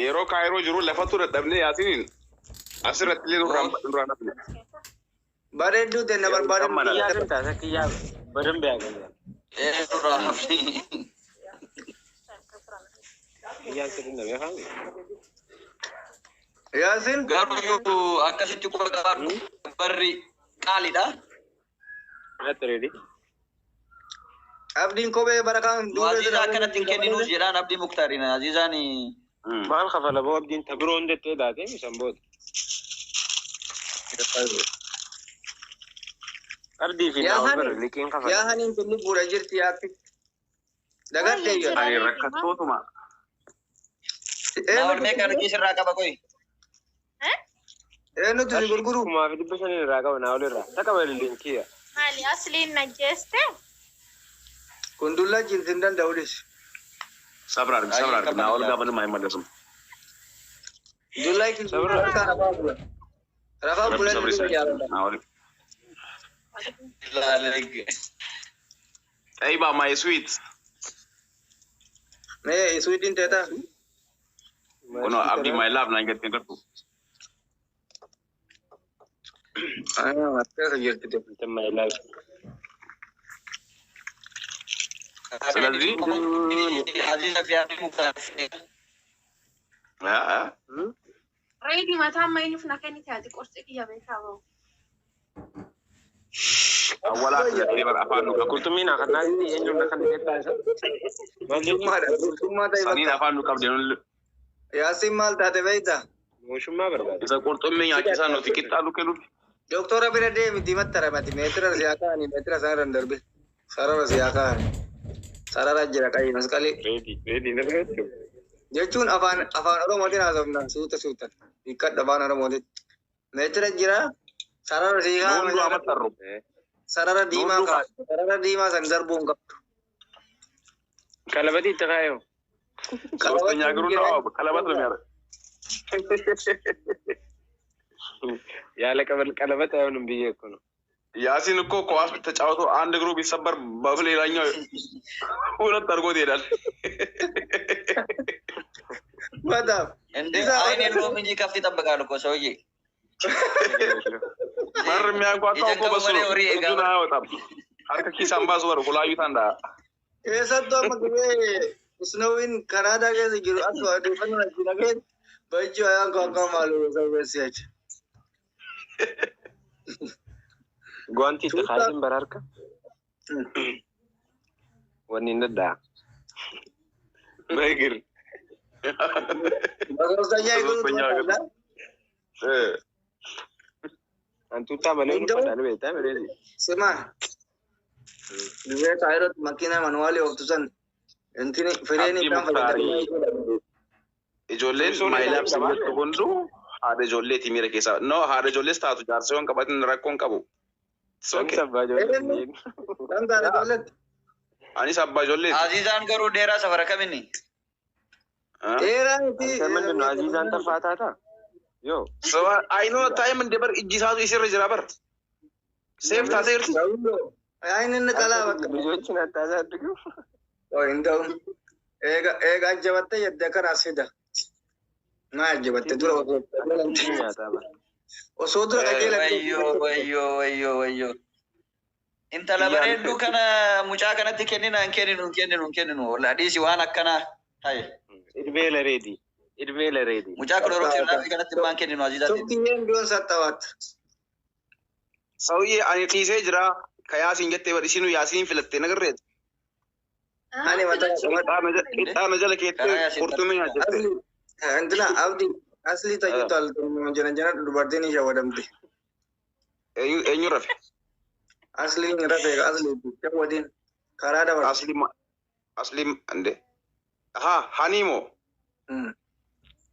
Yeroo kaayiroo jiru lafa ture dhabnee yaasiin asirratti illee nurraa nafne. Bareedduu ta'e barbaadan kiyyaa kan taasa kiyyaa badan beekan. nurraa nafne. Kiyyaan sirrii na beekan. Yaasin Garuu akkasitti quba qabaadhu barri qaaliidha. Natti reedi. abdiin kophee barakaan Aziizaa akkanatti hin kenninuus jedhaan abdii muktaariin Aziizaan Maal kafala boo abdiin tabiroon dettee daatee misan booda. Ardii fi naa bara liqiin kafala. yaa haniin tullu buura jirti yaatti dagadde Ani rakkattootuma. naawwan meeqa harkii sirraa qaba qoy. eenyutu si gurguru Kumaa fi 500 irraa qaba naa olirraa. Takka bali linkiyya. Mali asliin najjeeste. kun dullaa jirti hin danda'uudhis Sabra naa ol gaafa nama hin mallasum. dullaa kin rafaa bulan Sabri naa ol. Aiba my sweet. mee isuudin teeta Kuno abdi my love naan jettiin gartu. akka jirti te Tamma ilaa. Selezi? Aziizaa fi abdii muktaariin. Reedi mataan maynuuf na kennite ati qorsi kiyya beekaa bahu. Awwala asirratti bara afaan nu qabdu. Kurtumiin akka naatti eenyuun akka dhiyeessaa isa. Mootummaa ta'e Saniin afaan nu qabdu. Yaasin maal taate beeyta Mootummaa barbaada. Isa qurxummii nyaachisaa nuti qixxaalu kennuuf. doktora bira deemi diimatta ramati meetira siyaa kaani meetira isaan darbe sarara siyaa kaani sarara jira qayi masqali Reedi na beektu. jechuun afaan oromootiin haasofna suuta hiikkadha afaan oromootiin meetira jira sarara siyaa Hundu amatarru. sarara diimaa kaani sarara diimaa san darbuun qabdu Kalabati itti kaayoo. Soostanya giru da'o kalabat ነው የሚያደርግ ያለ ቀለበት አይሆንም ብዬ እኮ ነው። ያሲን እኮ ኳስ ተጫውቶ አንድ እግሩ ቢሰበር በሌላኛው ሁለት አድርጎት ይሄዳል። በጣም እንዴ አይኔን ሎም እንጂ ከፍት ይጠብቃል እኮ ሰውዬ። በር የሚያንኳኳው እኮ በሱ ነው። እጁን አያወጣም። ሀርከ ኪስ አምባስ ወር ኩላዩታ እንዳ keessattuu amma gubee isnoowin kanaadaa keessa jiru akka odeeffannoo achi dhageen bajjii ayaan kwaakkaa maaluu sarbeessi achi. Gwanti itti kaasin bararka. Wanni hin daddaa. Beekir. Bakka eeguutu Antuuttaa malee uffatan beektaa mireeti. sima dubee taayirot makiina manuwaalii ooftusan intini fedheeni isaan fayyadamu. ijoolleen maayilaaf sabattu hundu haadha ijoolleeti miira keessa. No haadha ijoollees taatu jaarsa yoon qabatin rakkoon qabu. Sookis abbaa ijoollee. Dandaara ijoolletti. Anis abbaa ijoolleeti. Aziizaan garuu dheeraa safara kaminni. Dheeraa miti. Samman dinnu Aziizaan tarfaa taata. Yoo. Aynoo taa'im inde bar ijji isaatu isirra jira bar. Seef taatee jirti. Ayin inni qalaa bakka. Bijoochin attaasaa addugu. Oo hin ta'u. Eega ajjabatte yedda karaa sida. Maa ajjabatte dura Nyaataa bara. osoo dura qajeelatti. Wayyoo. Intala bareedduu kana mucaa kanatti kenninu. Ladhiisi waan akkanaa taa'e. Idbeela reedi. Mucaa kun Oromoo fi kanatti maan kenninu Aziizaatti. Tokkiyyeen biyoon sattawaat. Sauyyee ani tiisee jira. Ka yaasiin jettee bar isinuu yaasiin filattee nagarreeti. Ani mataa Qixxaana jala keettee qurxummii nyaachatte. Antina abdi asli tajuutu jana dubartiin ishee wadamte. Eenyu rafe? Asli rafe asli wadiin karaa dabarse. Asli ande. Aha haniimo.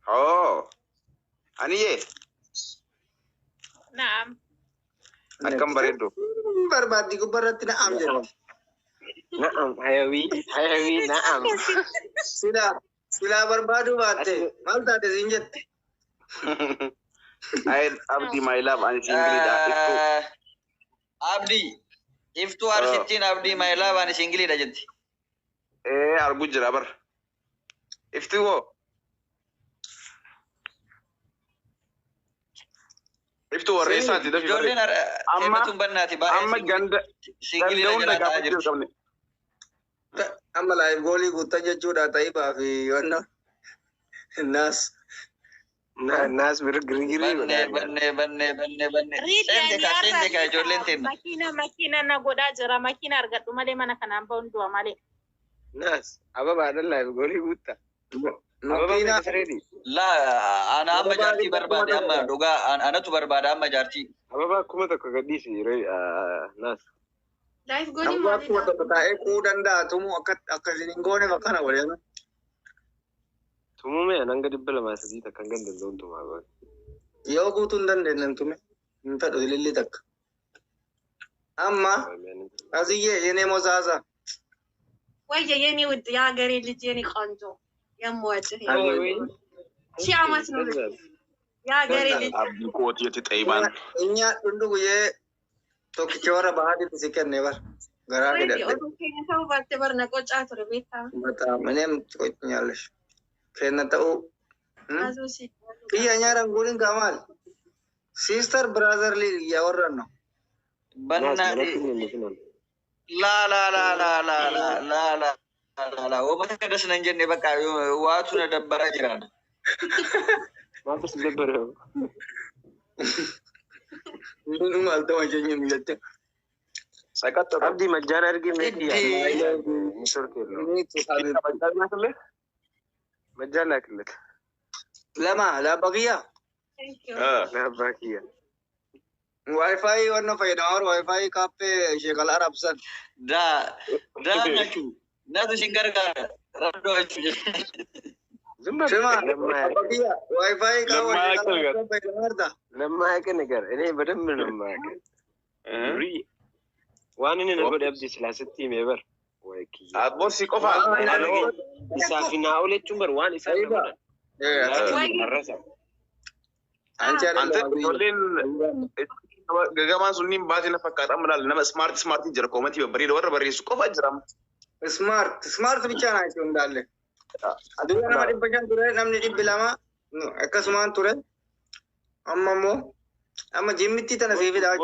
Oh. Haniyee. Naam. Akkam bareeddu. Barbaaddi gubbarratti na'am jedhama. Na'am hayawii na'am. Silaa barbaadu baatte maal taate siin jette. Ay abdi my love ani singilidha. Abdi. Iftuu arsittiin abdi maayilaa waan singiliidha jetti. Argu jira bar. Iftuu hoo. Iftuu warra isaati dafi bare. Ijoolleen heddumtuun bannaati Amma ganda singilii hunda jala gaafachuu qabne. Amma laayif goolii guutaa jechuudha Tayyibaa fi wanna naas. Naas girgirii banne. Seente ka ijoolleen tenna. Makiina na godhaa jira. Makiina argadhu malee mana kanaan ba'uun du'a malee. Naas ababaadhaan laayif goolii guutaa. Makiina La ana amma jaartii barbaade amma dhugaa anatu barbaada amma jaartii. Ababaa kuma tokko gadhiisi naas. Laayif godhi amma akkuma tokko taa'ee kuu danda'a tumuu akkasiin hin goone bakkana waliin. Tumumee hanga 200 takkan ganda zoon tumaa baate. Yoo guutuu hin dandeenye tume hin fedhu ililli takka. Amma asiyyee yenee mosaasa. Wayya የኔ ውድ የሀገሬ ልጅ የኔ ቆንጆ የምወድህ ሺህ ዓመት ነው የሀገሬ ልጅ Abdii kootiitti xaybaan. እኛ ሁሉ ጉዬ tokkicha warra bahaatitti si kenne bar garaa ወይዬ godhadhe. keenya ta'uu baatte bar na qocaa ture beektaa Bataam እኔም ትቆጭኛለሽ kenna ta'uu አዙሲ biyya nyaaran guurin kamaal sister brotherly እያወራን ነው። Bannaati. La wabata kada sinan jenne bakka waatu na dabbara jiran. Maantas dabbara. Maal ta'u jechuun jette. Sakatta Abdii majjaan argee meetii majjaan laakillet. Lama laabba kiyya Laabbaa kiyya. wifi wanna fayyadamaa wifi kaaffee sheekal arabsan. Da nachu. Natu shingargaara. Rabdo jechuudha. Zumba Sima lammaa laabba kiyya wifi Lammaa kaawwan akka sheekal fayyadamaa lammaa akka nagar inni badamma lammaa akka. Rii waan inni na godhe abdii silaasatti himee bar. Borsii qofaa. Isaa fi naa olechuun bar waan isaa na godhan. Marrasa. Ancha Ante ijoolleen gagamaan sunniin baatee na fakkaata amma laal nama smart jira koomatii babbareeda warra barreessu qofa jira. smart bicha naa isin dalle. Adunya nama 500 ture namni 200 akkasumaan ture. Amma immoo amma jimmitti tana seefi daa.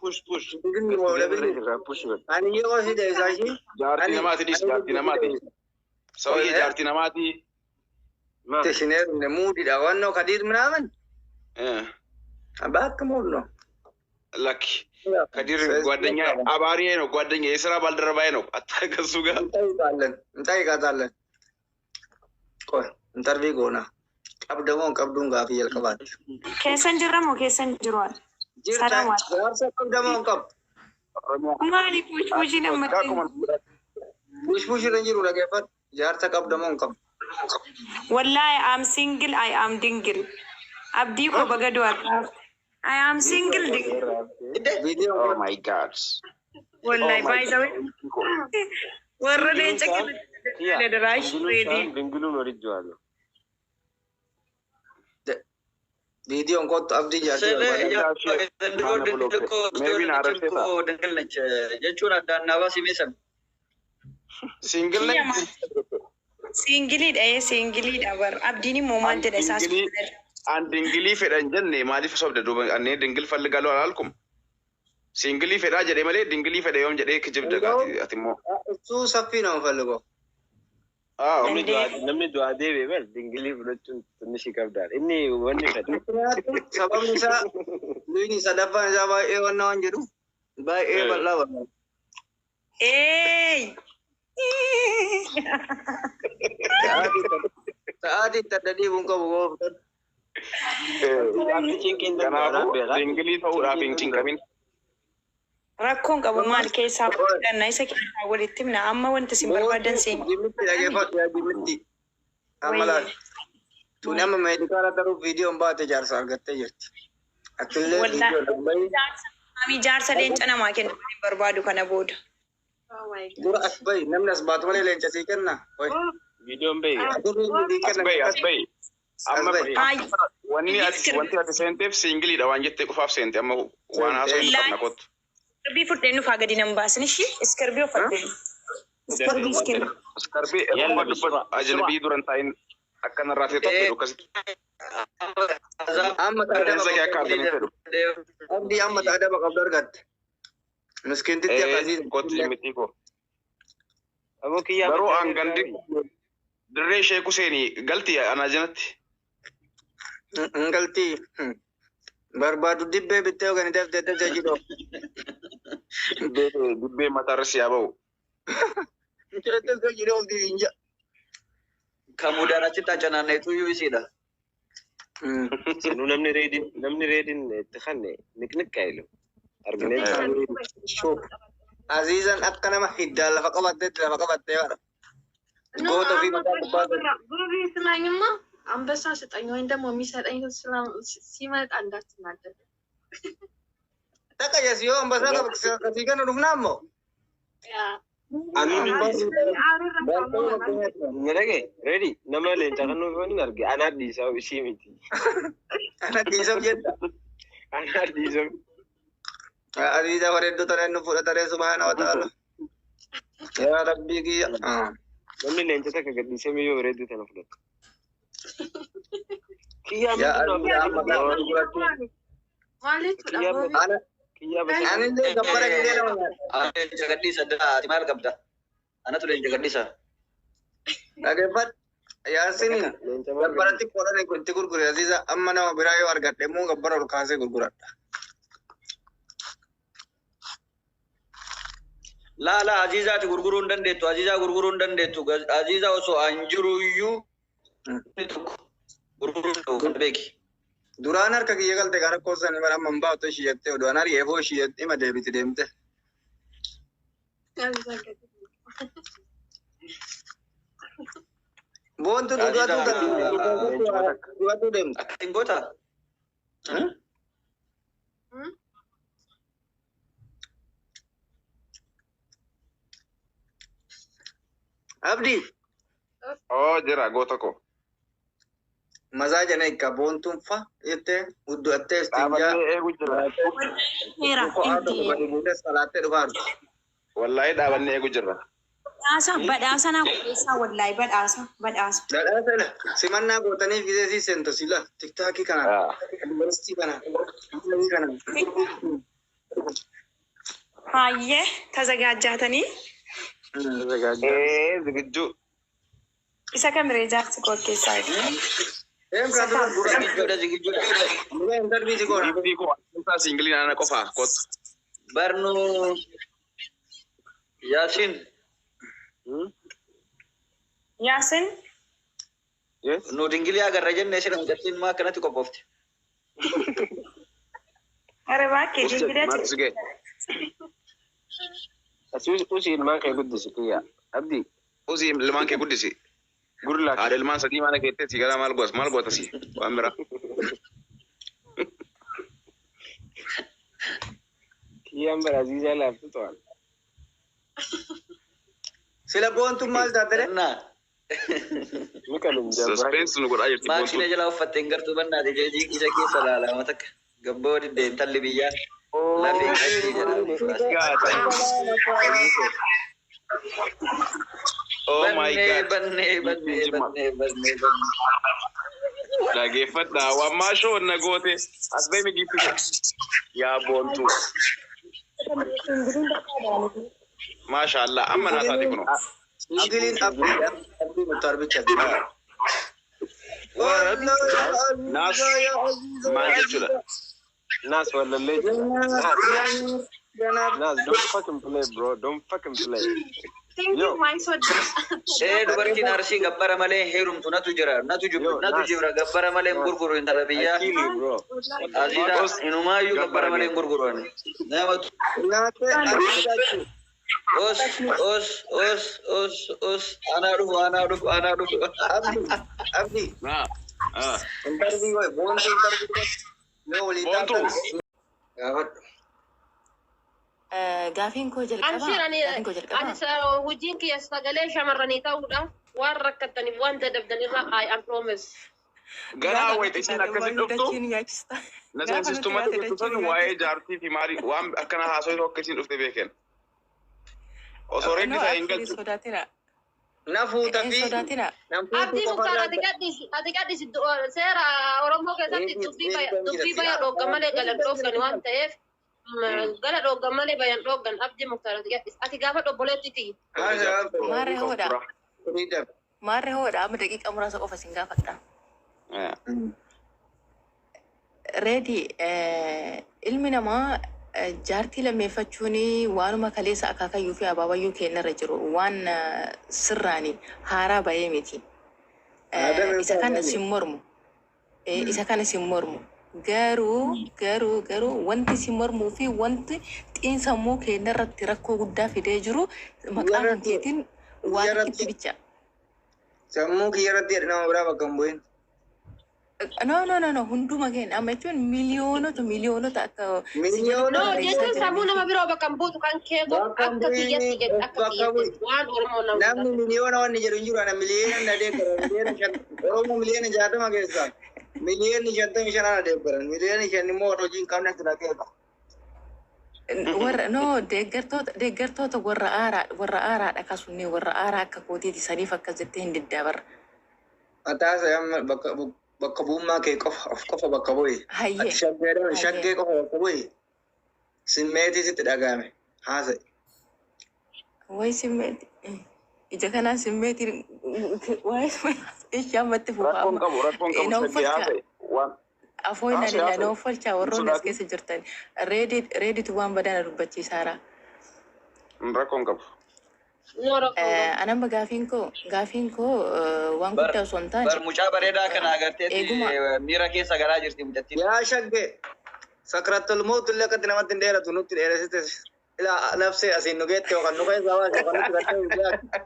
Push. Inni wala bili. Push. Ani yoo si da isashi. Jaartii namaati dhis jaartii namaati. Sawiyyee jaartii namaati. Teshineer ne muudi da wanno kadir ምናምን አባክ ሞል ነው Laki Kadir ጓደኛ አባሪዬ ነው ጓደኛ የሥራ ባልደረባዬ ነው አታከሱ ጋር እንጠይቃታለን ቆይ ኢንተርቪው ጎና ቀብዱን ጋር ፍየል ቀባት Keessan jirra moo keessan jiruwal? ጅርታ ጋርሰ ቀብደሞን ቀብ Maali puushii namatti? ቡሽ ረንጅሩ ለገፈት ጃርተ ቀብደሞን ቀብ Wallahi I am single, I am dingle. Abdii ko baga du'aadhaaf. I am single dingle. ቪዲዮ Oh my god. Wallahi by the way. Warra leenca keessa daraash ready. Dingiluun walitti jiraatu. ቪዲዮን ቆጥ አብዲ ጃርተ jechuun addaan naabaa simeessan. Single Singiliidha bar. Abdiin immoo maal jedha isaas. an dingilii fedhan jenne maaliif sobda duuba annee dingil falligaloo alaalkum. Singilii fedhaa jedhee malee dingilii fedhe yoom jedhee kijibda gaati ati immoo. እሱ ሰፊ ነው ፈልገው Namni du'aa deebi'e bar dingilii fudhachuun tunnishi qabdaadha. Inni wanni fedha. sababni isaa luyni sadaffaan isaa baay'ee wannaa waan jedhu baay'ee bal'aa bal'aa. Hey! Sa'aatii itti adda deebiin qabu gooftan. Kanaafuu dingilii ta'uudhaaf hin cinqamin. Rakkoon qabu maal keessaa fudhanna isa keessaa walitti himna amma wanti isin barbaadan seeni. Jimmitti dhageeffadhu yaa jimmitti. Amma laal. Tuni amma meedikaala ta'uuf viidiyoon baate jaarsa argattee jirti. Akillee viidiyoo dhabbayi. Ami jaarsa leenca namaa kennu hin barbaadu kana booda. Dura as bayi namni as baatu malee leenca sii kenna. Viidiyoon bahi. As bahi. Amma wanti ati seenteef singiliidha waan jettee qofaaf seente amma waan haasoo hin qabna kottu. Iskarbii fudheen dhufaa gadi nan baasin ishii iskarbii uffadheen. Iskarbii ajnabii duran taa'in akkanarraa ta'e tokko akkasitti. أما أبدي أما تأدب قبل رقد مسكين تتيا عزيز كوت جمتيكو أبوك يا برو أن غندي دري شيخ حسيني قلتي أنا جنت قلتي بربادو دبي بتيو غني دف دف تجيدو دبي متارس يا بو تجيدو تجيدو دي إنجا Kemudian cita cana itu yuisida. سنو نمني ريدين تخني نكنك كايلو أرجنين شوف عزيزا أبقى ما حدا فقبضت يا قوت في مكان بعض قولي سمعني ما عم بس ستأني وين دم وميسات أني سلام سيمات عندك تنادى تكا يسيوم بس أنا كثيرا نروح نامو نلاقي ريدي نما لين تغنوا فين نرجع أنا دي سو شيمتي أنا ديسم جدا أنا دي سو عزيزا ورد ترى نفور ترى سبحانه وتعالى يا ربي كي نمني لين تتك قد دي سمي ورد تنفلت يا أنا اللي جبرك دي Ada jagat desa dah, di mana kabda? Anak tu jagat desa. Agak ya sini. Berarti korang yang kunci guru Aziza, amma nama berayu warga demo gabar orang kasih guru. La Aziza tu guru undan detu, Aziza guru undan detu, Aziza also anjuru you. Itu guru undan beki. Duranar kaki jagal tegara kosan ibarat membau tu siat tu, duranar ye bo siat ni macam itu demte. Bon tu dua tu dem. Anggota. Abdi. Oh jera gota ko Maza jana ikka bon tu fa ite udu atte istinja. Salate duhar. Wallahi dhabanne eegu jirra. Badhaasa na keessa wallahi badhaasa. Badhaasa la simanna gootanii fizeesi sento sila tiktaaki kana university kana. Hayyee tazagaajjaatanii ዝግጁ isa kamiree jaarsi koo keessaa Singliin ana qofa kot Barnu Yasin. Yasin Nu tinggali agar rajan nasi nak jatin mak kena tu kopofti. Are baakee dingilee Marsige usi ilmaan kee guddisi kiyya abdi usi ilmaan kee guddisi gurlaa haadha ilmaan sadii mana keettee si gara maal goota si waan bira kiyyaan Aziizaa laaftu ta'an Sila bon tu mal dadere. Na. mukalum suspense nu godha jirti Mak sini jala ufat tenggar tu banna de jadi isa kisah lala matak gabbo di dental libiya. Lafi kasi jala. Oh my god Banne. dhageeffadha waan maashoo na goote as deemi giifite yaa boontu maasha Allah amma naa taate kuno Ingilin abdi mutar bicha. naas maal jechuudha Nas wallahi Nas don't fucking play bro don't fucking play Thank you, my son. Dubarti narsi gabbara malee heerum tu natu jira gabbara malee gurguru intala biyya. bro Aziza inumayyuu gabbara malee gurguruan. Nama os ana dhufu. Abdi. Interview bon interview. No walita. Gawat. Gaafiin koo jalqaba. Ani hojiin kiyya sagalee shamarranii ta'uudha. Waan rakkattaniif waan dadhabdanirra I am promise. garaa wayita isin akkasii dhuftu na seensistumatti dhuftan waa'ee jaartii fi maarii waan akkana haasoo akkasiin dhufte beeken osoo reetti isaa hin galchu Nafuuta fi Abdii Muktaar ati gadhisi seera Oromoo keessatti dubbii baya dhooga malee galan dhoogan waan ta'eef gala dhooga malee bayan dhoogan abdii muktaar ati gaafa dhobboleetti ti. Maarree hoodha. Maarree hoodha amma daqiiqa muraasa qofa sin gaafadha. Reedi ilmi namaa jaartii lammeeffachuun waanuma kaleessa akaakayyuu fi abaabayyuu kennarra jiru waan sirraani haaraa bahee miti. Isa kana sin mormu. Isa kana sin mormu. Garuu wanti sin mormuu fi wanti xiinsammuu kennarratti rakkoo guddaa fidee jiru maqaan hankeetiin waan itti bicha. Sammuu kiyyarratti nama biraa bakka hin bu'in. No. Hunduma keenya amma jechuun miliyoonota akka. No, jechuun sammuu nama biroo bakka hin buutu kan keetu akka kiyyatti jedhu akka kiyyatti waan Oromoo nama. Namni miliyoona wanni jedhu hin jiru ana miliyoona na deeggara miliyoona shan Oromoo miliyoona 60 keessaa miliyoonni 55 na deeggaran miliyoonni 5 immoo hojiin qabna sira keessa. Warra no deeggartoota warra aaraadha akkasumas warra aaraa akka kootiiti saniif akkas jettee hin diddabarra. Ataasa amma bakka bu'ummaa kee qofa bakka bu'e. Hayyee. Shaggee qofa bakka bu'e. Simmeetii sitti dhagahame haasa'e. Wayi simmeeti. Ija kanaan simmeetii wayi ishee ammatti fuufaa. Rakkoon qabu Afooyin adila na uffalchaa warroon as keessa jirtan reeditu waan badana dubbachiisaara. Rakkoon qabu. Anamba gaafiin koo waan guddaa osoo hin taane. Mucaa bareedaa kana agarteetti miira keessa galaa jirti mucattiin. Yaa shaggee sakratul mawt illee akkatti namatti hin dheeratu nutti dheeressite ila nafsee asiin nu geette yookaan nu keessa hawaasa yookaan nutti gattee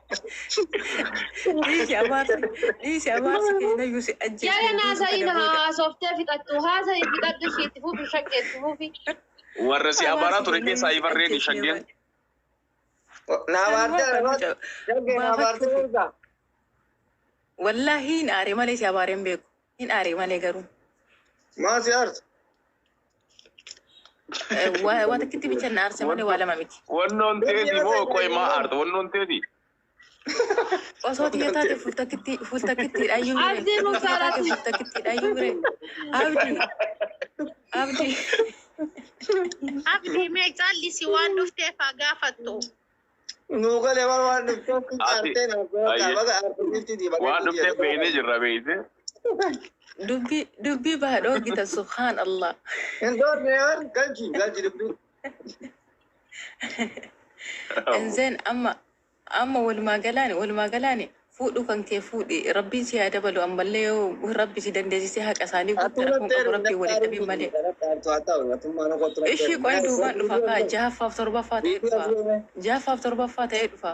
Dhiisi abaarsa keenya iyyuu si ajjeesu. Jala naasa'iin haasoftee fixattu haasa'i fixadhu ishiitti fuufi shaggeetti fuufi. Warra si abaaraa ture keessaa ifarreedi shaggeen. Wallahi hin aare malee si abaareen beeku. Hin aare malee garuu. Maa si aarsa? Waa takkitti bicha na aarse malee waa lama miti. Wannoon teeti moo qoy maa aarta wannoon teeti? Osoo xiyya taate fuultakkitti dhayyuu bire. Abdii muktaaraati. Fuultakkitti dhayyuu bire. Abdii. Abdii mee callisi waan dhufteef haa gaafattu. Nuugalee waan dhufteef aartee na baga aartee waan dhufteef beeknee jirra beekte. Dubbii baadhoo gita subhaan Allah. Hindoorne waan galchi dubbii. Enzeen amma walumaa galaani fuudhu kan kee fuudhi rabbiin si haa dabalu ammallee yoo rabbi si dandeessisee haqa isaanii guutuu rakkoon qabu rabbii waliin dhabiin malee. Ishii qoy duubaan dhufa kaa 6ffaaf 7ffaa ta'ee dhufa. 6ffaaf 7ffaa ta'ee dhufa.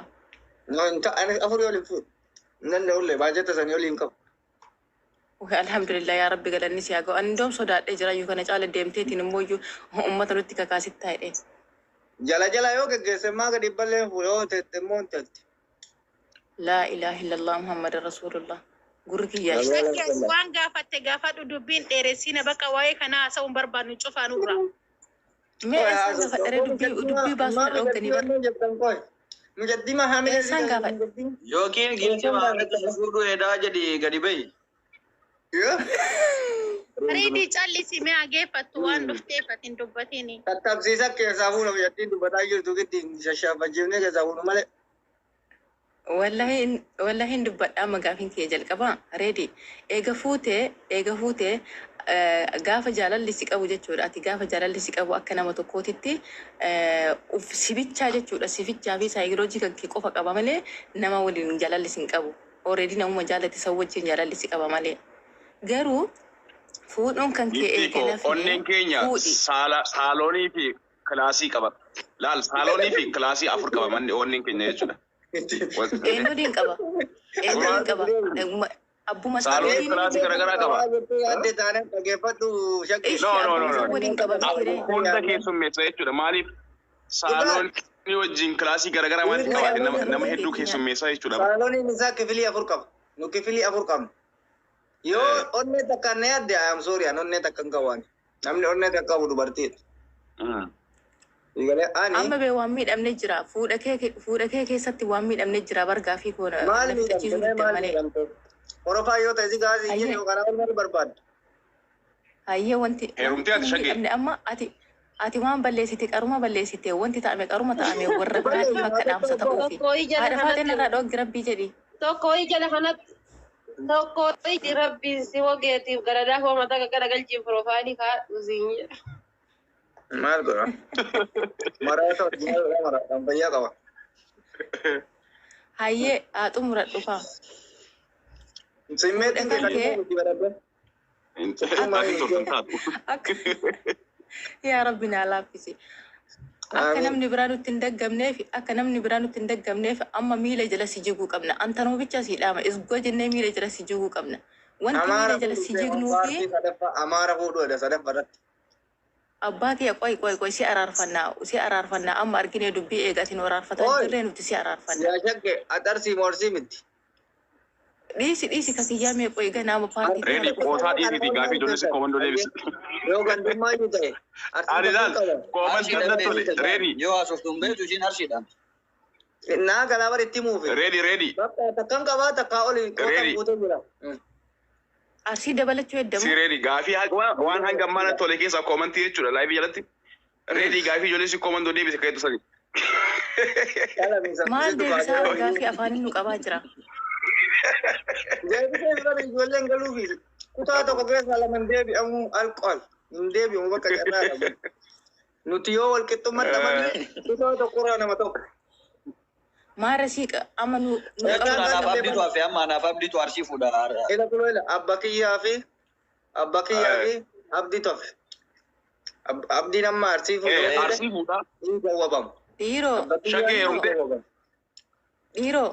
Ani afurii waliin fuudhu. Nan da'ullee baajata sanii waliin qabu. Alhamdulillah yaa rabbi galanni si haa ga'u. Ani doom sodaadhee jira iyyuu kana caala deemteetiin immoo iyyuu uummata nutti kakaasitti taa'edhe. Jala yoo geggeesse maa gadi balleen fuudhe yoo teette immoo hin teette. لا إله إلا الله محمد رسول الله قرقي يا waan gaafatte gaafadhu dubbiin dheeressina bakka waa'ee kanaa haasa'uun barbaannu cufaa nurra. Mee isaan gaafadhere dubbii baasuu dhoogganii bara. Mujaddima haamila isaan gaafadhe. Yookiin gilti maamilatti fuudhu edaa jedhi gadi bahi. Reedii callisi mee hageeffattu waan dhufteef ati hin dubbatini. Tattabsiisa keessaa fuudha mujaddin dubbataa jirtu giddi shashaafachiifnee keessaa fuudhu malee. Wallahi dubbadhaa magaafin kee jalqaba reedi eega fuutee gaafa jaalalli si qabu jechuudha ati gaafa jaalalli si qabu akka nama tokkootitti sibichaa jechuudha sifichaa fi saayikoloojii kan kee qofa qaba malee nama waliin jaalalli si qabu already namuma jaalatti isa wajjin jaalalli si qaba malee garuu fuudhuun kan kee eegala fi onneen keenya saaloonii fi kilaasii qaba laal saaloonii fi kilaasii 4 qaba manni onneen keenya jechuudha. Eenyuudin qaba. Abbuma saaloonii kilaasii garaagaraa qaba. Hunda keessummeessa jechuudha. Maaliif saaloonii wajjin kilaasii garaagaraa waan qabaate nama hedduu keessummeessa jechuudha. Saalooniin isaa kifilii 4 qaba. Nu kifilii 4 qabna. Yoo onnee takka ne adde I am sorry onnee takka hin qabu. Namni onnee takka qabu dubartiidha. Amma bee waan miidhamne jira. Fuudha kee keessatti waan miidhamne jira bargaa fi koona. Maali miidhamne malee. Orofaa yoo ta'e si gaasii hin jiru karaa wal barbaadda. Hayyee wanti Heerumtee ati shaggee. qabne amma ati waan balleessite qaruma balleessite wanti ta'ame qaruma ta'ame warra biraatiif akka dhaamsa ta'uufi. Haadha faateen irraa dhooggi rabbii jedhi. Tokko ijala kanatti tokko iji rabbiin si wogeetiif garadaa koo mataa qaqqara galchiin piroofaayilii kaadhu siin jedha. Maal godha? Maraata kan fayyaa qaba. Hayyee haa xumuradhu faa. Simmeetiin beekamtii baradde. Yaa rabbi naa laaffisi. Akka namni biraa nutti hin daggamneef amma miila jala si jiguu qabna. Antanoo bicha si dhaama isgoo jennee miila jala si jiguu qabna. Wanti miila jala si jignuu fi Amaara fuudhuudha sadaffaratti. abbaa kiyya qoy si araarfannaa amma arginee dubbii eegatiin waraarfatan jirree nuti si araarfannaa. Yaa shaggee atarsii moorsii miti. Dhiisi ka kiyyaa mee qoy ganaama paartii. Reedi qoosaa dhiisiti gaafii ijoollee koomandoo deebisi. Yoo gandummaa iyyuu ta'e. Ani laal koomandoo ganda tole reedi. Yoo asoftuun beektu ishiin arshiidhaan. Naa galaa itti muufe. Reedi. Bakka takkan qabaa takkaa oli qootan guutee jira. Arsii dabalachuu heddamu. Si reedi gaafii waan hanga mana tole keessa koomantii jechuudha laayivii jalatti. Reedi gaafii ijoollee koomandoo deebisi kayetu sani. Maal deebisaa gaafii afaaniin nu qabaa jira. Deebisee bira ijoolleen galuufi kutaa tokko keessa lama hin deebi'amu alqool hin deebi'amu bakka carraa qabu. Nuti yoo wal qixxummaatti malee kutaa tokko irraa nama tokko. Maara siiqa amma nu Anaaf abdiitu hafe amma anaaf abdiitu arsii fuudha. Ila kuloela abba kiyyaa fi abdiitu hafe. Abdiin amma arsii fuudha. Arsii fuudha. Hin gawwabamu. Shaggee heerumtee. Dhiiroo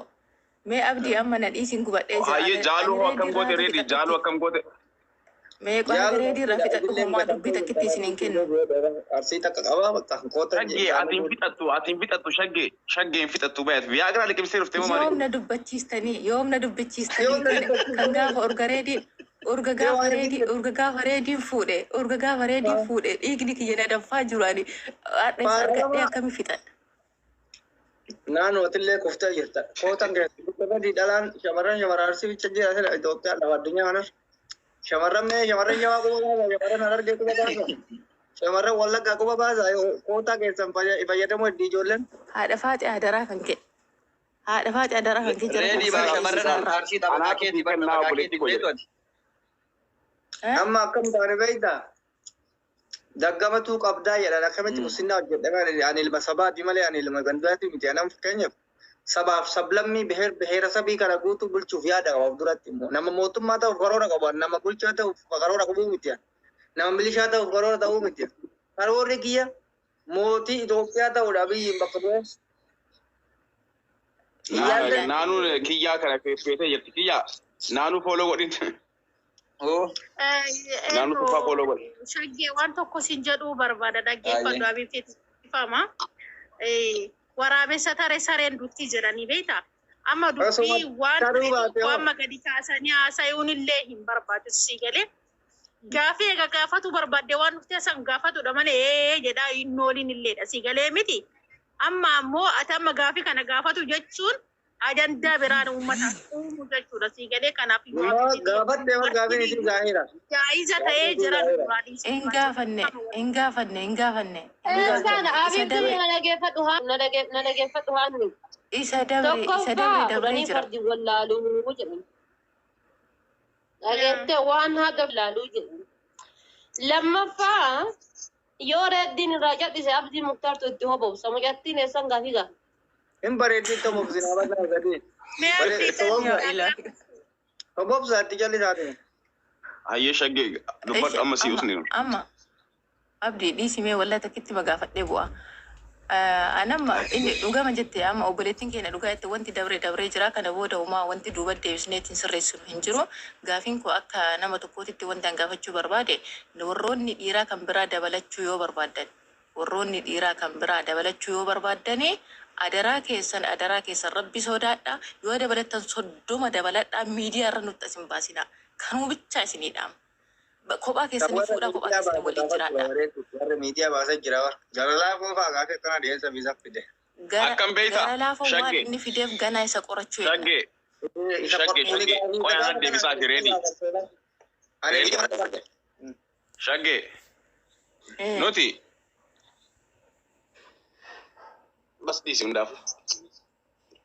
mee abdii amma na dhiisiin gubadhee jira. Hayyee jaaluu akkam goote reedi jaaluu akkam goote. Mee qola reedii irraa fixadhu homaa dubbii takkitti isiniin kennu. Arsii takka qabaa bakka koota. Shaggee atiin fixattu shaggee hin fixattu bayat viyaagraa liqimsee dhuftee moo maali? yoomna dubbachiistanii kan gaafa urga gaafa reediin fuudhe dhiigni kiyya na danfaa jiru ani haadha argadhee akkami fixadha. Naannootillee kuftee jirta. Kootan keessatti gadi dhalaan shamarran arsii bicha jira sila Itoophiyaa lafa addunyaa kanas. Shamarran jamaa quba baasa shamarran Harargee quba baasa. Shamarran Wallaggaa quba baasa kootaa keessan fayyadamu heddii ijoolleen. Haadha Faaxee Adaraa kan kee Reedii baa shamarran arsii taphataa keetii bakka maqaa keetii beektu. Amma akkam taane beektaa? Daggamatuu qabdaa jedhan akkamitti musinaa hojjedhamee ani ilma sabaati malee ani ilma gandaati miti anam fakkeenyaaf sabaaf sablammii beheera sabii kana guutuu bulchuuf yaada qabaaf duratti immoo nama mootummaa ta'uuf karoora qabu nama bulchaa ta'uuf karoora qabuu miti nama milishaa ta'uuf karoora ta'uu miti karoorri kiyya mootii Itoophiyaa ta'uudha biyyiin bakka bu'ees. Naannoon kiyyaa kana feetee jirti kiyyaa naannoo fooloo godhin. Naannoo kubbaa fooloo godhin. Shaggee waan tokko sin jedhuu barbaada dhaggeeffadhu abiifama. Waraabessa taree sareen dutti jedhanii beektaa? Amma dubbii waan gadi kaasanii haasa'uun illee hin barbaachisu galee. Gaafii egaa gaafatu barbaadde waan nuti asan gaafatudha malee jedhaa hin ooliin illeedha si galee miti. Amma ammoo ati amma gaafii kana gaafatu jechuun ajandaa biraan uummataaf uumuu jechuudha si galee kanaaf. Gaafattee waan gaafiin isin gaa'eera. Jaayiza ta'ee jira duraanis. Hin gaafanne. Na dhageeffadhu haanni. Isa dabre jira. Dhageette waan haga laaluu jedhu. Lammaffaa yoo reeddiin irraa cadhise abdii muktaartu itti hobobsa mucattiin eessan gaafii gaafa. Hin bareeddii hobobsi nama kana gadi. Hobobsa itti jallisaati. Hayyee shaggee dubbadhu amma si usni. Amma abdii dhiisimee walaa takkitti magaafadhee bu'a. Anamma inni dhugama jettee amma obboleettiin keenya dhugaa itti wanti dabree jira kana booda uumaa wanti duuba deebisneetiin sirreessinu hin jiru. Gaafiin koo akka nama tokkootitti wanti an gaafachuu barbaade warroonni dhiiraa kan biraa dabalachuu yoo barbaadani adaraa keessan rabbi sodaadha yoo dabalatan 30 dabaladhaa miidiyaa irra nutti asin baasina kanuu bicha isinidha. Kophaa keessanii fuudhaa kophaa keessanii waliin jiraadha. Warri miidiyaa baasaa jira warra. Galalaa foofaa gaafii akkana dhiyeessa biisaa fide. Akkam beeyta? Galalaa foofaa waan inni fideef ganaa isa qorachuu Shaggee qoyaan deebisaa fi reedii. Shagge. Nuti. Bas diisi hundaaf.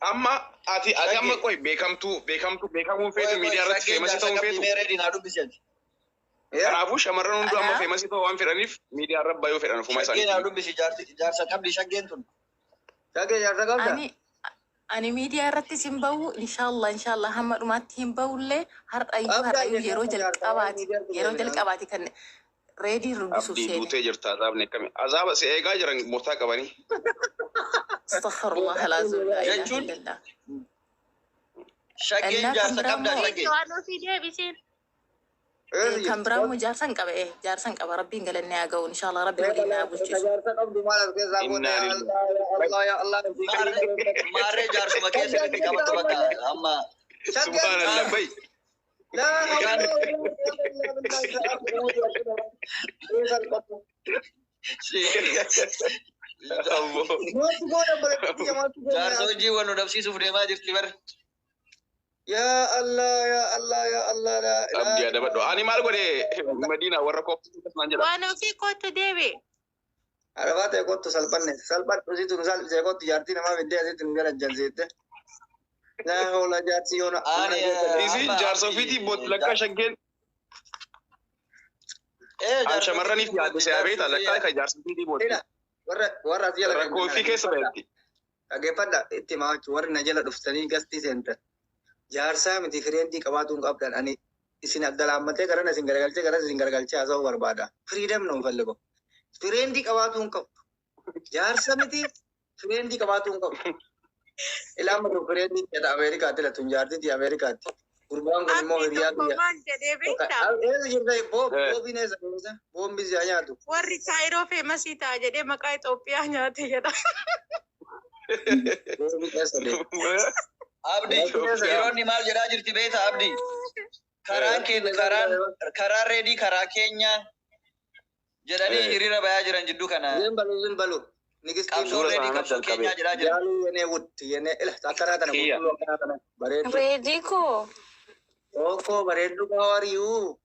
Amma ati amma qoy beekamuun feetu miidiyaa irratti feemasii ta'uun feetu. Kanaafuu shamarran hunduu amma feemasii ta'uu waan fedhaniif miidiyaa irra baay'oo fedhan ofuma isaanii. Jaarsa qabdi shaggeen tun. Shaggee jaarsa qabda. Ani miidiyaa irratti sin bahu inshallah hamma dhumaatti hin bahullee har'ayyuu yeroo jalqabaati kan reedii rubbisuuf seene. Abdii duutee jirta azaabni akkami. Azaaba si eegaa jiran murtaa qabanii. Astaghfirullah alazim. Jechuun shaggeen jaarsa qabda shaggee. Waan ofii deebisiin. Kan biraamu jaarsan qaba rabbiin galannee haa ga'u inshallah rabbi waliin haa bulchisu. Jaarsa qabdu maal as keessaa goone ya Allah. Maarree jaarsuma keessatti qabatu bakka amma. Subhanallah bay. Jaarsa hojii wal nu dhabsiisuuf deemaa jirti bara. Ya Allah. Abdii ada baddo. Ani maal godhe Madina warra kooftu tasman jedha. Waan ofii kottu deebi. Arabata kottu salphan usitu salphise kottu jaartii namaa fiddee asitti nu jala jalseette. Na hoola jaartii yoona. Isi jaarsa ofiitii lakka shaggeen. Shamarraniif yaadde se'a beekta lakkaa kan jaarsa ofiitii boodde. Warra asii jala rakkoo ofii keessa beekti. Dhageeffadha itti maachu warri na jala dhuftanii gastii seentan. Jaarsaa miti firiindii qabaatuun qabdan ani isin addalaammatee garan isin garagalchee garas isin garagalchee haasa'uu barbaada. Firiidam nuun falligo. Firiindii qabaatuun qabu. Jaarsa miti firiindii qabaatuun qabu. Ilaama kun firiindii jedha Ameerikaatti latun jaartitti Ameerikaatti. Gurbaan kun immoo hiriyaa biyya. Eessa jirta boobiin eessa deemsa? Boombi siyaa nyaatu. Warri Kaayiroo feemasii ta'a jedhee maqaa Itoophiyaa nyaate jedha. Boobiin eessa deema? Abdi, yeroonni maal jedhaa jirti beekta Abdi? Karaa reedii karaa keenya jedhanii hiriira bayaa jiran jidduu kana. Zimbalu. Qabsoo reedii qabsoo keenyaa jedhaa jiran. Jaaluu yenee wutti yenee akkanaa kana bulchuu akkanaa kana bareedu. Ready koo. Oko bareedu how are you?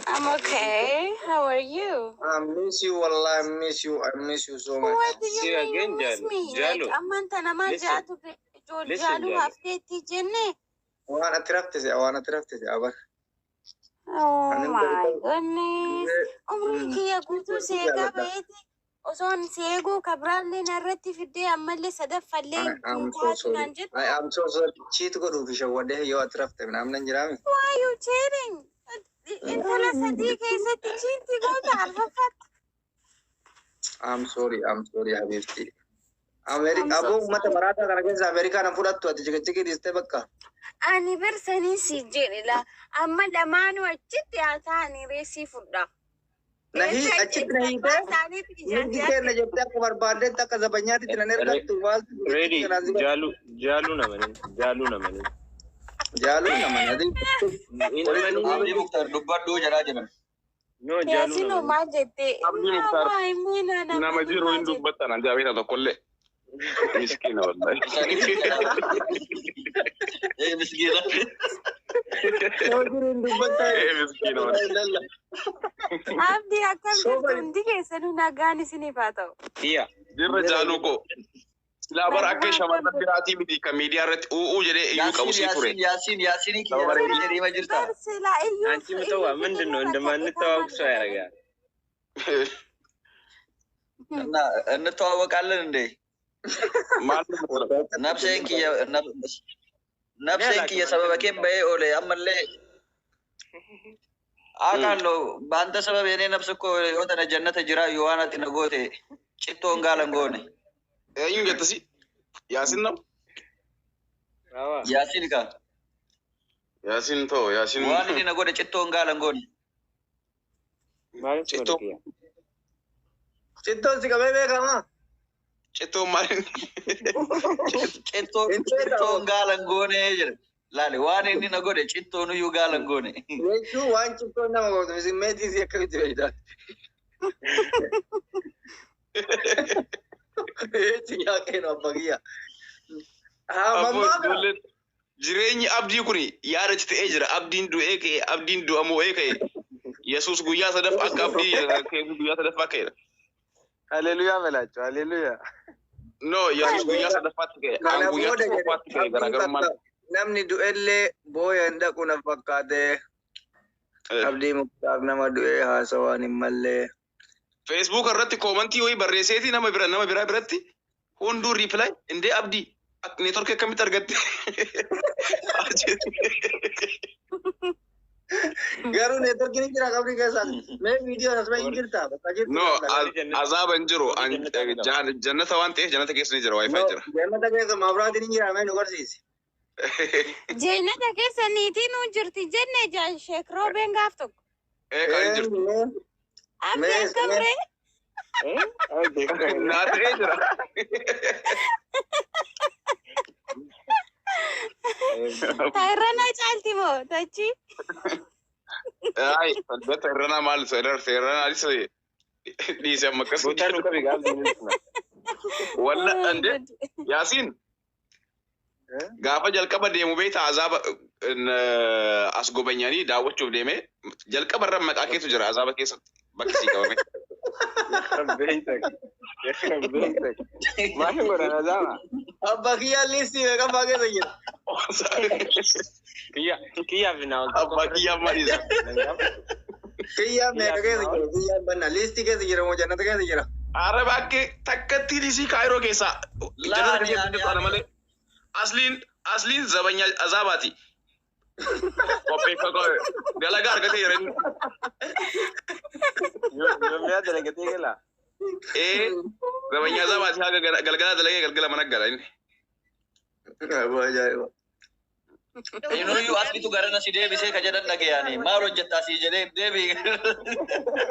I'm okay. How are you? I miss you wallah, I miss you so much. What do you mean you miss me? Like amanta nama jaatu jaalu hafteetti jenne. Waan ati raftise abar. Oh my goodness. Umrii kiyya guutuu seegaa baheeti. Osoon seeguu kabraallee narratti fiddee ammallee sadaffallee taatu naan jettu. I am so sorry. Cheat godhuuf shawwadee yoo ati rafte namnan jiraami. Why are you cheating? Intala sadii keessatti cheatii goota alfaffatta. I'm sorry Habibti. Aboo uummata maraataa kana keessa Ameerikaa na fudhattu ati cikicikii dhiistee bakka. Ani bersanii si jedhila amma lamaanuu achitti haa ta'anii reesii fudha. Nahi achitti nahi ta'e nuti kenna jettee akka barbaaddetti akka zabanyaatitti nan ergattu maaltu. Ready jaalu namani. Abdi Muktar dubbadhuu jedhaa jiran. No jaalu Yaasino maal jettee? Abdii Muktar nama jiru hin dubbattan an jaabina tokkollee. Miskiina wallahi. Miskiina. Miskiina wallahi. Abdi akkam jirtu hundi keessanuu nagaan isiniif haa ta'u. Iya. Jirra jaaluu koo. Silaabar akka shamarran biraatii miti kan miidiyaa irratti u'uu jedhee iyyuu qabu sii ture. Yaasiin kiyya jedhee jirta. Bersila iyyuu. አንቺ ምተዋ ምንድነው እንደማንተዋወቅ ሰው ያደርጋል። እንተዋወቃለን እንዴ? ነፍሴን kiyya sababa kee bahee oole ammallee አውቃለሁ በአንተ ሰበብ የኔ ነፍስ እኮ የሆነ ጀነት ጅራ የዋና ጥነጎቴ ጭቶን ጋለን ጎኔ Eenyuun jettasi? Yaasin nam? Yaasin ka Yaasin too Yaasin. waan inni na godhe ጭቶን ጋለን ጎኔ ማለት Cittoo. ነው። Cittoon si qabee beekama. Cittoo maali? ጭቶን ጋለን ጎኔ jedhe laale waan inni na godhe ጭቶን iyyuu gaalen goone Jechuun waan cittoon nama gootu meetii si akkamitti beektaa? Yaa keenu abbaa kiyya. Jireenyi abdii kun yaada ta'ee jira. Abdiin du'ee ka'e, abdiin du'amoo ka'e. Yesus guyyaa sadaffaa akka abdii Yesus guyyaa sadaffaa ka'eera. Haleluyaa belaachuu haleluyaa. No, Yesus guyyaa sadaffaatti ka'e. An guyyaa sadaffaatti ka'e garaagarummaan. Namni du'ellee booya hin dhaqu na fakkaate. Abdii Muktaar nama du'ee haasawaan hin mallee. Facebook irratti koomantii wayii barreesseeti nama biraa biratti hunduu riipilaay indee abdii neetworkii akkamitti argatte? Garuu neetworkiin hin jira qabri keessaa. Mee viidiyoo asuma hin jirtaa? No, azaaba hin jiru. Jannata waan ta'eef jannata keessa ni jira waayifaa jira. Jannata keessa maabiraatiin hin jira mee nu garsiisi. Jannata keessa niitiin nu jirti jenne jaan Sheek Roobeen gaaf tokko. Kan hin jirtu. Abdii akkamree? Naa ta'ee jira. Tayrana caalti moo tachi? Ay, Tayrana maal Tayrana alis dhiise amma akkas. Butaan nu qabi gaafni. Walla ande Yaasiin gaafa jalqaba deemu beektaa azaaba as gobanyanii daawwachuuf deeme jalqaba irra maqaa keetu jira azaaba keessatti bakki sii qabame. Maalin godhan azaaba? Abbaa kiyyaan liistii meeqan baagee jira? Kiyyaaf naa Abbaa kiyyaan maalisa? Kiyyaan meeqa keessa jira? Kiyyaan banna liistii keessa jira moo jannata keessa jira? Aare bakkee takkatti liisii kaayiroo keessaa jannata keessa jira malee asliin zabanya azaabaati. Dalagaa argatee jira inni. Yoomyaa dalagatee gala. Zabanya azaabaati haga galgala dalagee galgala mana gala inni. Ajaa'iba. Inuyyuu aslitu garana si deebisee ka jedhan dhagayaani. Maal hojjettaa si jedhee deebii.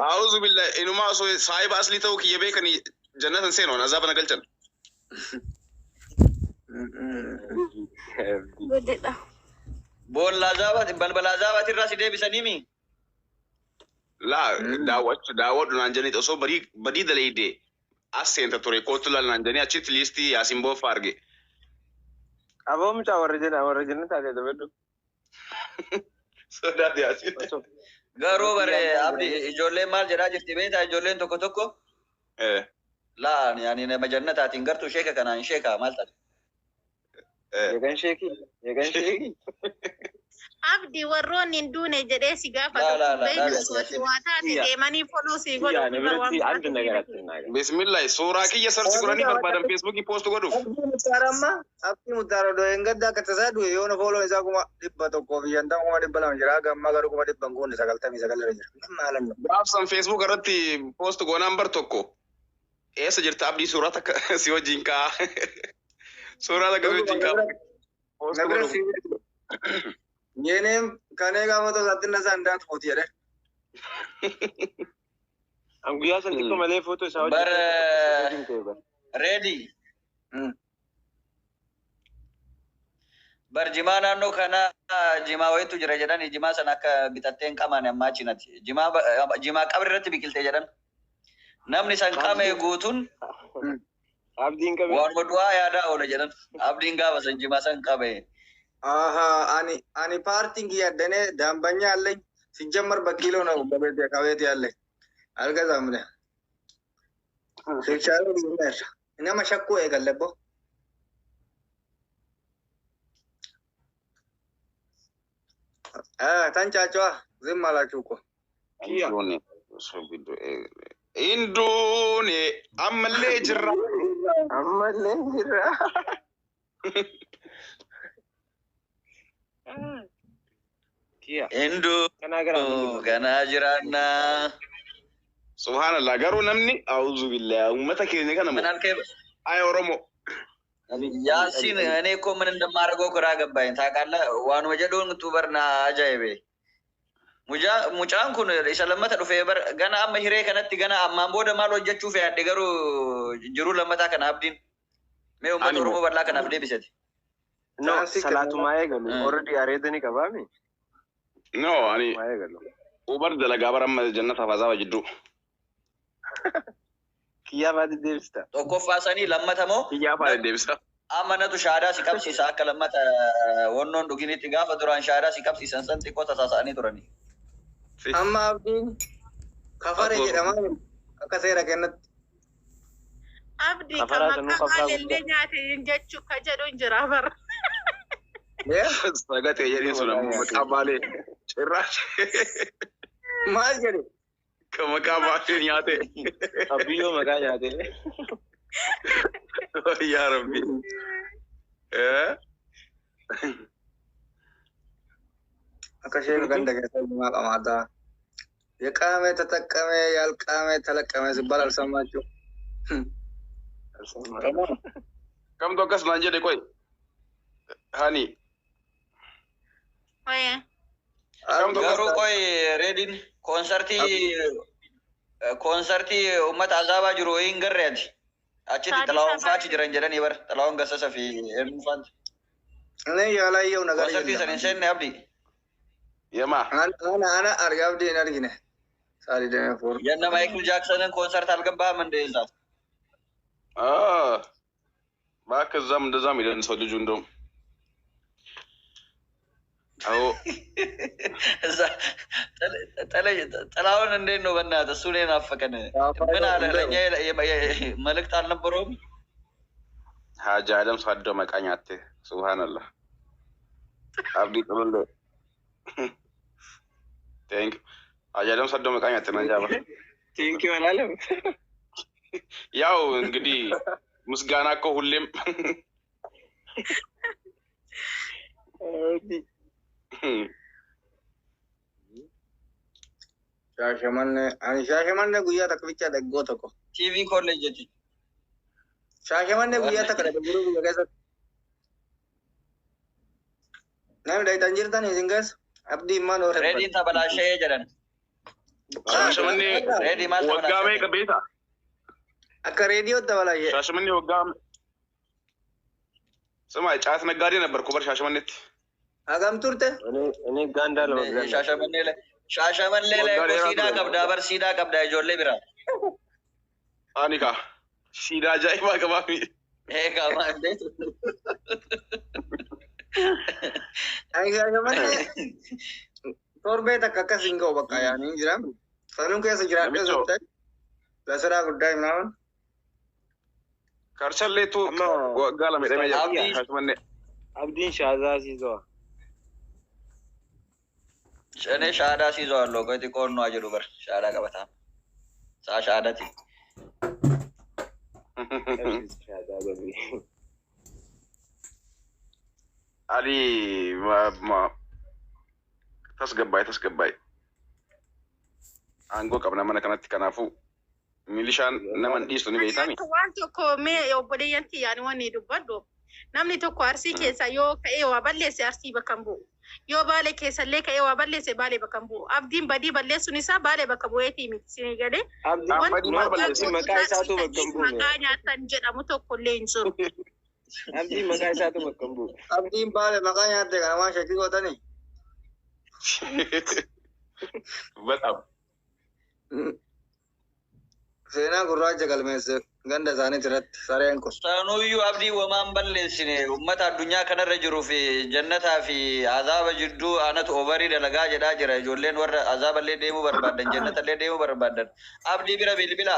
A'uuzu billahi inumaa osoo saahiba aslii ta'uu kiyya beekanii jannatan seenoon azaaba na galchan. Godedha. Boolla azaabaati balbala azaabaati irraa si deebisaniimi. Laa daawwadhu naan janii osoo badii daleeydee as seenta ture kootu laal naan janii achitti liistii Yaasiin Booffaa arge. Aboo mucaa warra jenna taatee dabadhu. Sodaate Yaasiin. Garuu bare abdi ijoolleen maal jedhaa jirti beektaa ijoolleen tokko tokko. Laa yaani nama jannataatiin gartuu sheeka kanaan sheekaa maal taate. Yegan sheekii. Abdi warroonni hin duune jedhee si gaafatu. Waa taate deemanii foloo si godhu. Bismillah suuraa kiyya sarchi godhanii barbaadan Facebookii poost godhuuf. Abdii Muktaar odoo hin gadda akka tasaa du'e yoona fooloo isaa kuma 150 jira gamma garuu kuma 199 jira. Maalan gaafsan Facebook irratti poost goonaan bar tokko eessa jirta abdii suuraa takka si wajjin kaa suuraa takka si wajjin kaa poost godhuuf. Yeneem kanee gaafata sattin na sandaat footi jedhe. An guyyaa san xiqqoo malee footoo isaa hojjetu. Reedi. Bar jimaa naannoo kana jimaa wayitu jira jedhani jimaa sana akka bitatteen qamaan ammaa cinaati. Jimaa qabri irratti biqilte jedhan. Namni san qame guutuun abdiin qabe. Waan du'aa yaadaa oola jedhan. Abdiin gaafa san jimaa san qabe. Ani paartiin yaaddanee daambanya allee sijjammar bakkiiloo na qabeeti allee arga zamne sichaaro diimer nama shakkuu eegallebbo tan chaachwa zimma lachuuko Induune ammallee jirra. Hindu kana jiraanna. Subhanallah garuu namni a'udhu billahi ummata keenya kana Manal ke ay Oromo. Yasin ane ko man እንደማደርገው ግራ ገባኝ ታውቃለህ ዋን ወጀዶን ቱበርና አጃይቤ ሙጫን ኩን ኢሰለመተ ዱፌ በር ገና አመ ሂሬ ከነቲ ገና አማን ቦደ ማል ወጀቹ ፈ ያደ ገሩ ጅሩ ለመታ ከና አብዲን ሜው መቶ ኦሮሞ በላ ከና አብዴ ቢሰት No, salatu maayegalo. Already areedani qabaami. No, ani Maayegalo. ubar dalagaa baramma jannata faazaa jiddu. Kiyyaa baati deebista. tokkoffaasanii lammatamoo Kiyyaa faale deebisa. amanatu shaadaa si qabsiisa akka lammata wonnoon dhuginitti gaafa duraan shaadaa si qabsiisan san xiqqoo tasaasa'anii turani. Amma abdiin kafare jedhama akka seera kennatti. Abdi kan maqaa maalillee nyaate hin jechuu ka jedhu hin jira bara. Sagatee jedhee sun ammoo maqaa maalee cirraacha. Maal jedhe? Kan maqaa maalee nyaate. Abdiyyoo maqaa nyaate. Yaa Rabbi. Akka isheen ganda keessatti himaa qamaataa. የቃሜ ተጠቀመ ያልቃሜ ተለቀመ ሲባል አልሰማችሁ? Kam to kas nanje de koy. Hani. Oye. Garu koy redin konserti ummata azaba jiru hin garreeti. Achitti talaawwan faachi jiran jedhanii bar talaawwan gassasa fi hirmufan. Ani yaalayyoo nagar. Konserti san hin seenne abdi. Yema. Ana arga abdi hin argine. Saali deemee fuur. Yanna Michael Jacksonin konsert algabbaam እንደ እዛ እባክህ እዛም እንደዛም ይለን ሰው ልጁ እንደውም አዎ እዛ ጥላውን እንዴት ነው በእናትህ እሱ እኔን ናፈቀን ምን አለ ለእኛ መልእክት አልነበረውም ሀጂ አለም ሳደው መቃኛቴ ሱብሃንአላህ አብዲ ጥሉል ቴንክ ሀጂ አለም ሳደው መቃኛቴ ነንጃባ ቴንክ ዩ አላለም ያው እንግዲህ ምስጋና እኮ ሁሌም ሻሸመኔ ጉያ takka bicha daggoo tokko TV ኮሌጅ እጂ ሻሸመኔ ጉያ takka daggoo guya keessatti namni dhaytan jirtan isin keessa abdii immaan oore reediin tabalaashee jedhan ሻሸመኔ reedii maal ወጋሜ ቀቤታ akka reediyoo tabalaashee ሻሸመኔ ወጋሜ ስማ ጫት ነጋዴ ነበርኩ በር ሻሸመኔት hagam turte እኔ ጋንዳ ነው ሻሸመኔ ላይ ሲዳ ቀብዳ በር ሲዳ ቀብዳ ijoollee bira አኒካ ሲዳ ጃይባ ቀባሚ qaama እንዴት ay ሻሸመኔ torbee takka akkas hin ga'u bakka yaanii jiran sanum keessa jiraadhee turte ለስራ ጉዳይ ምናምን ከርቸሌቱ ወጋላ መደመ ሻሸመኔ አብዲን ሻዛ ሲዘዋ እኔ ሻዳ ሲይዘዋለሁ ቆይ ጢቆን ነው አጀሉ በር ሻዳ ቀበታ ሻዳቲ ሻዛ በቢ አሊ ተስገባይ አንጎ ቀብና መነ ከነቲ ከናፉ ሚሊሻን ነመን ዲስቱ ni beetami waan tokko mee obboleeyyanti yaani wanni dubbadhu namni tokko arsii keessa yoo ka'ee waa balleesse arsii bakka hin bu'u yoo baale keessa illee ka'ee waa balleesse baale bakka hin bu'u abdiin badii balleessuun isaa baale bakka bu'eetii miti sinii galee maqaa nyaatan jedhamu tokko illee hin jiru abdiin maqaa isaatu bakka hin bu'u abdiin baale maqaa nyaatte kana waan shakkii gootanii በጣም seenaa gurraacha galmeesse ganda isaaniit irratti sareen kun sanuyyuu abdii wamaan balleessine ummata addunyaa kanarra jiruu fi jannataa fi azaaba jidduu anatu ovarii dalagaa jedhaa jira ijoolleen warra azaaballee deemuu barbaadan jannatallee deemuu barbaadan abdii bira bilbila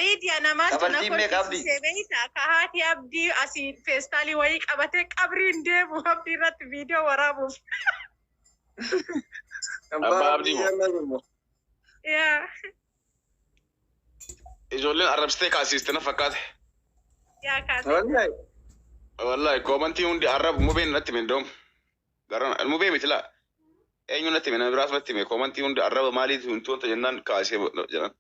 Reediyaa namaatu na kolfisiisee beektaa ka haati abdii asii feestaalii wayii qabatee qabriin deemu abdii irratti viidiyoo waraabuuf. Abbaa abdii moo? Yaa. Ijoolleen arrabsitee kaasiste na fakkaate. Yaa kaasee. Wallahi koomantii hundi arrab mubeen natti mindoom. Garan mubee miti laa. Eenyu natti mina biraas natti mee koomantii hundi arraba maaliif huntoota jennaan kaasee jedhan.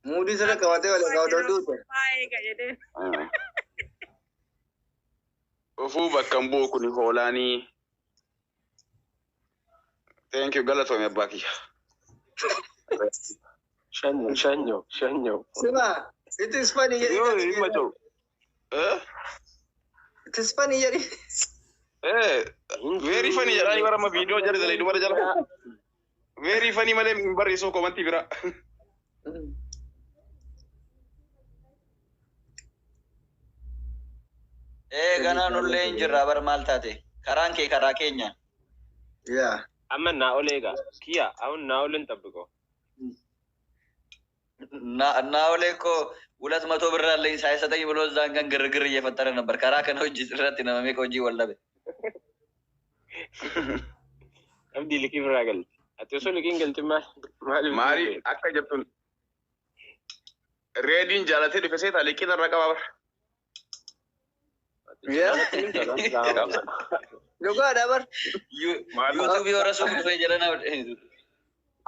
Moodii sana qabatee wal qabatee duute. Baay'ee gajedee. Ufuu bakka hin bu'u kuni hoolaanii. Thank you galatoomi abbaa kiyya. Shanyo. Sima, it is funny. Yoo himma ta'u. It is funny jedhi. Very funny jedhanii bara amma viidiyoo jala dalee dubara jala. Very funny malee hin barreessu koomantii bira. ganaan ullee hin jirra bar maal taate karaan kee karaa keenya. Amma naa oleega. Kiyya aun naa olen ጠብቀው. Naa olee ko 200 ብር አለኝ ሳይሰጠኝ ብሎ እዛን ቀን ግርግር እየፈጠረ ነበር። ከራ ከነ እጅ ጥረት ነው ማሜ ቆጂ ወለበ አብዲ ልኪ ብራገል አጥሶ ልኪን ገልጥማ ማሪ አካ ጀብቱን ሬዲን ጃላቴ ዲፈሴታ ልኪን ረቀባበር Luga dabar. YouTube yorasu kufe jalana.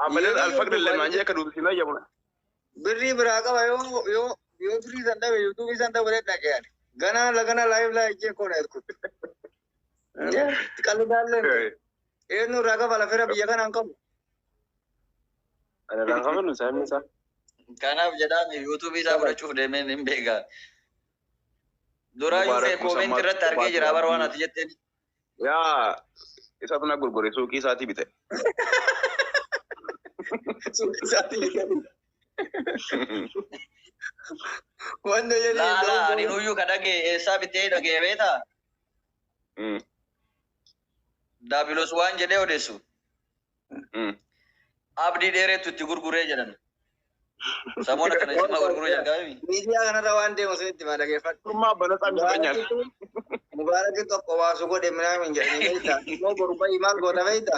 Amalan alfaqd liman manje ka dudu sina yamuna. Birri biraga yo free sanda YouTube sanda bale ta kya. Gana lagana live la je ko na ku. Ya kalu dalle. Enu raga bala fera biya kana ankam. Ana raga nu sa. Kana jada YouTube isa barachuuf deeme nim bega. Dura yufe comment irratti argee jira barwaan ati jetteen. Yaa isa tuna gurgure suuqii isaati bite. Suuqii isaati bite. Wanda jedhe la ani nuyyuu kadhage eessaa bitee dhagee beeta. Daabilos waan jedhee odeessu. Abdii dheereetu itti gurguree jedhan. Samoona kana jimma gurguruu jalqabe. Miidiyaa kanarra waan deemu sinitti maa dhageeffadhu. Dhummaa balataa miidhaginaaf. Mubaaraki tokko waa suuqoo deeminaa hin jedhanii beekta. Immoo borubai maal goota beekta.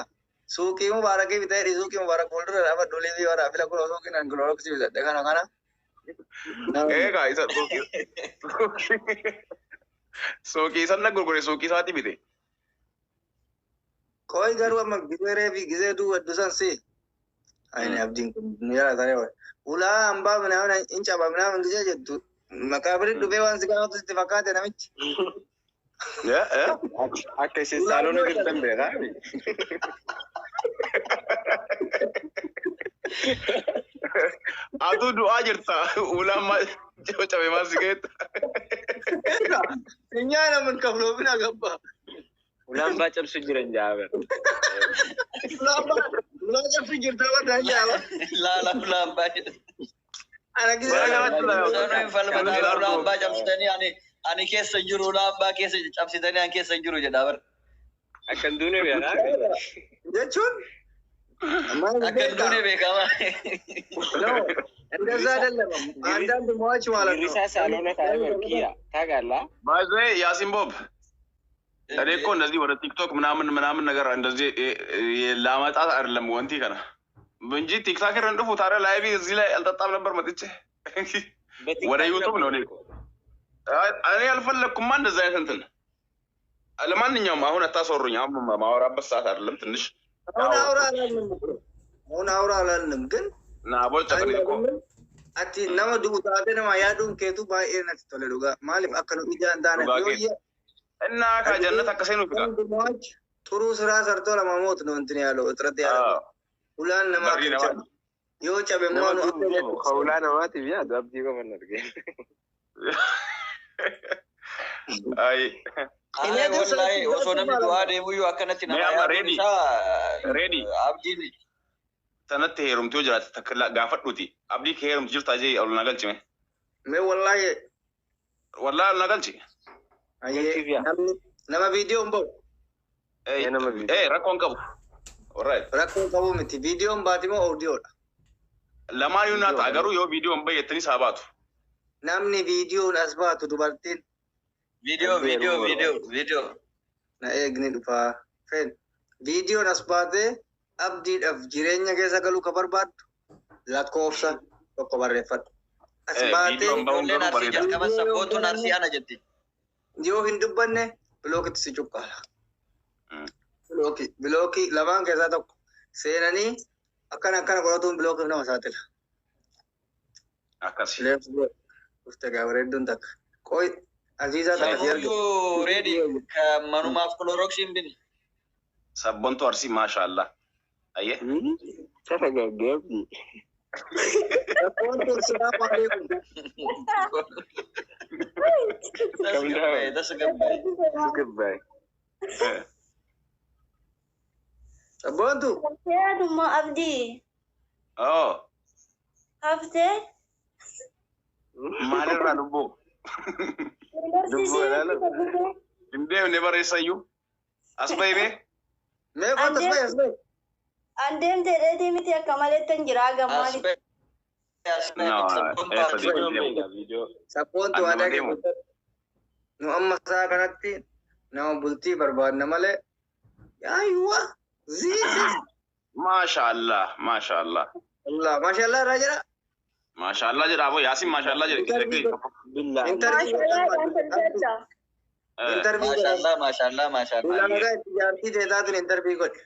Suuqii mubaarakii bitee dhi suuqii mubaarak fuuldura dhaaba dhulee fi waraabila fila kun suuqiin angilooksi bitadhe kana kana. Eegaa isa suuqii sana gurgure suuqii isaati bite. Koi garuu amma gizeeree fi gizee duwwa dusan si. Ayni abdiin kun yaalaa taa'ee waan. Ulaa hambaa minaa hin cabaa minaa hin gizee jettu. Makaabirii dhufee waan si gaafatu itti fakkaate namichi. Akka isin saaloona jirtan beekaa. Aduu du'aa jirta. Ulaan cabe maal si geetta. Nyaana min kafloomina gabbaa. Ulaan baa cabsu jiran jaabe. Ulaan cabsu jirta wadaan jaaba. Laala ulaan baa jirta. Ana gizee Sanoin falmataa ulaan baa cabsitanii ani keessa jiru ulaan baa keessa cabsitanii ani keessa jiru jedha bar. Akkan duune beekaa. jechuun Akkan duune beekama. እንደዛ አይደለም። አንዳንድ ሟች ማለት ነው። ሪሳ ሳሎና ታይበር ኪያ ታውቃለህ? ባይዘ ያሲን ቦብ እኔ እኮ እንደዚህ ወደ ቲክቶክ ምናምን ነገር እንደዚህ ላመጣት አይደለም ወንቲ ከና እንጂ ቲክታክ ረንድፉ ታዲያ ላይቭ እዚህ ላይ አልጠጣም ነበር መጥቼ ወደ ዩቲዩብ ነው እኔ አልፈለኩም እንደዛ አይነት እንትን ለማንኛውም አሁን አታሰሩኝ አሁን ማወራበት ሰዓት አይደለም ትንሽ አሁን አውራ አላልንም ግን ናቦል ጨቀልቆ አቲ nama duutaate nama yaaduun keetu baay'ee natti tole dhugaa maaliif akka nu ijaan taane እና ከጀነት አከሰኑ ፍቃ ጥሩ ስራ ሰርቶ ለማሞት ነው እንትን ያለው እጥረት ያለው ሁላን ለማከቻ የወጨበ መሆኑ ከሁላ ነማት ቢያ ዳብጂ ከመነርገ አይ እኔ ወላሂ ወሶነም ዱአ ደሙዩ አከነቲ ነው ሬዲ አብዲን sanatti heerumtuu jiraate takka gaafadhuuti abdii kee heerumtu jirtu ajee ol nagalchime mee wallahi ol nagalchi nama viidiyoon ba'u rakkoon qabu rakkoon qabu miti viidiyoon baatimoo oodiyoodha lamaan yoo naata agaruu yoo viidiyoon bayyattanii saa baatu namni viidiyoon as baatu dubartiin viidiyoo na eegni dhufaa fen viidiyoon as baatee abdiidhaaf jireenya keessa galuu ka barbaaddu lakkoofsa tokko barreeffadhu. As baatee ijoolleen arsii jalqaba sabboontuun arsii ana jetti. Yoo hin dubbanne bilookitti si cuqqaala. Bilookii lamaan keessaa tokko seenanii akkana qoratuun bilookiif nama saaxila. Akkasi. Dhufte gaabareedduun takka. Qoy aziizaa takka Sabuyyuu reedi kan manumaaf koloroksiin bini. Sabboontu arsii maashaallah. Aye. Tergagabdi. That's a good bye. Goodbye. Sabontu. Saya mau abdi. Oh. Abdi. Maalirraa dubboo. Dubboo ilaala. Hindee never eessayyuu. Asbay be. Mee qoota asbay. Andem jedheeti miti akka maleettan jira gammaali. Sappoontu aadaa keessatti nu amma isaa kanatti nama bultii barbaadna malee yaayuwa ziisis. Maashaallah, maashaallah. Allah, maashaallah irraa jira. Maashaallah jedha aboo Yaasin maashaallah jedhe. Maashaallah, maashaallah, maashaallah. Ulaagaa itti jaartii teetaatiin intervii godhe.